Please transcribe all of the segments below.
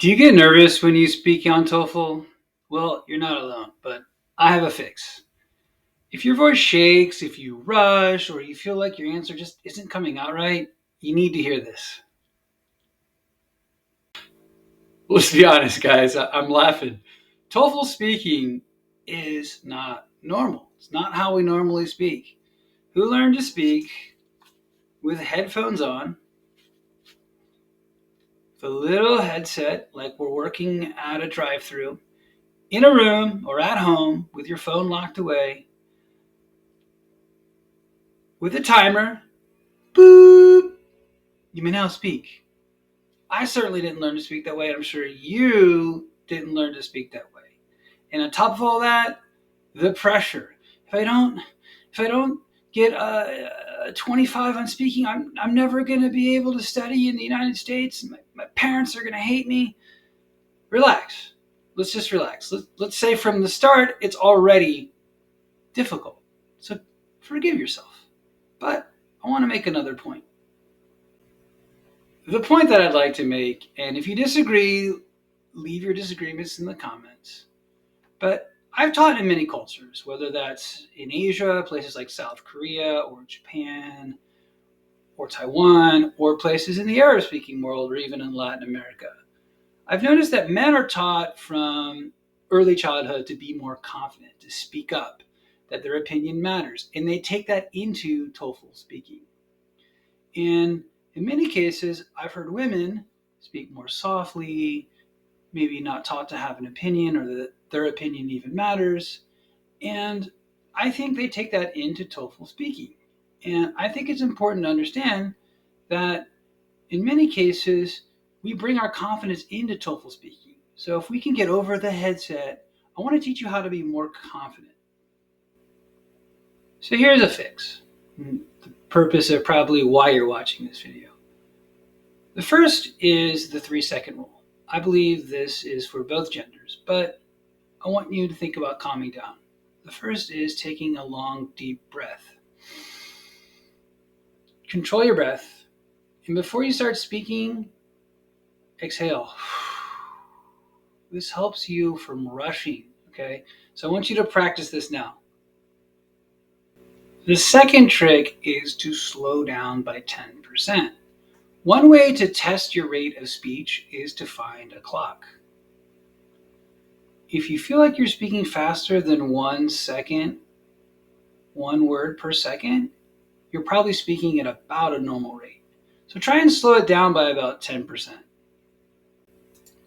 Do you get nervous when you speak on TOEFL? Well, you're not alone, but I have a fix. If your voice shakes, if you rush, or you feel like your answer just isn't coming out right, you need to hear this. Let's be honest, guys, I'm laughing. TOEFL speaking is not normal. It's not how we normally speak. Who learned to speak with headphones on, with a little headset like we're working at a drive-through, in a room or at home with your phone locked away, with a timer, boop, you may now speak. I certainly didn't learn to speak that way, and I'm sure you didn't learn to speak that way. And on top of all that, the pressure. If I don't get a 25 on speaking, I'm never going to be able to study in the United States. My parents are going to hate me. Relax. Let's just relax. Let's say from the start, it's already difficult. So forgive yourself. But I want to make another point. The point that I'd like to make, and if you disagree, leave your disagreements in the comments. But I've taught in many cultures, whether that's in Asia, places like South Korea or Japan or Taiwan, or places in the Arab-speaking world or even in Latin America. I've noticed that men are taught from early childhood to be more confident, to speak up, that their opinion matters, and they take that into TOEFL speaking. And in many cases, I've heard women speak more softly, maybe not taught to have an opinion or that their opinion even matters. And I think they take that into TOEFL speaking. And I think it's important to understand that in many cases, we bring our confidence into TOEFL speaking. So if we can get over the headset, I want to teach you how to be more confident. So here's a fix. The purpose of probably why you're watching this video. The first is the 3-second rule. I believe this is for both genders, but I want you to think about calming down. The first is taking a long, deep breath. Control your breath, and before you start speaking, exhale. This helps you from rushing, okay? So I want you to practice this now. The second trick is to slow down by 10%. One way to test your rate of speech is to find a clock. If you feel like you're speaking faster than 1 second, 1 word per second, you're probably speaking at about a normal rate. So try and slow it down by about 10%.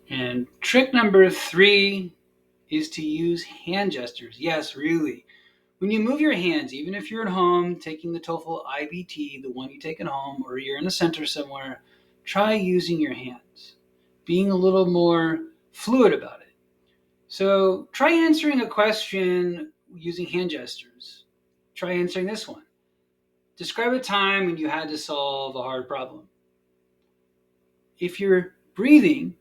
And trick number 3 is to use hand gestures. Yes, really. When you move your hands, even if you're at home taking the TOEFL IBT, the one you take at home, or you're in a center somewhere, try using your hands, being a little more fluid about it. So try answering a question using hand gestures. Try answering this one. Describe a time when you had to solve a hard problem. If you're breathing,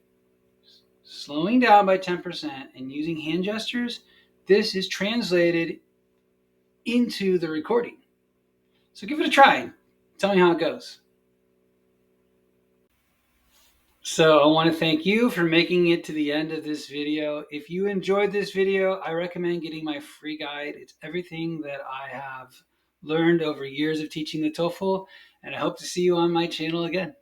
slowing down by 10% and using hand gestures, this is translated into the recording. So give it a try. Tell me how it goes. So I want to thank you for making it to the end of this video. If you enjoyed this video, I recommend getting my free guide. It's everything that I have learned over years of teaching the TOEFL, and I hope to see you on my channel again.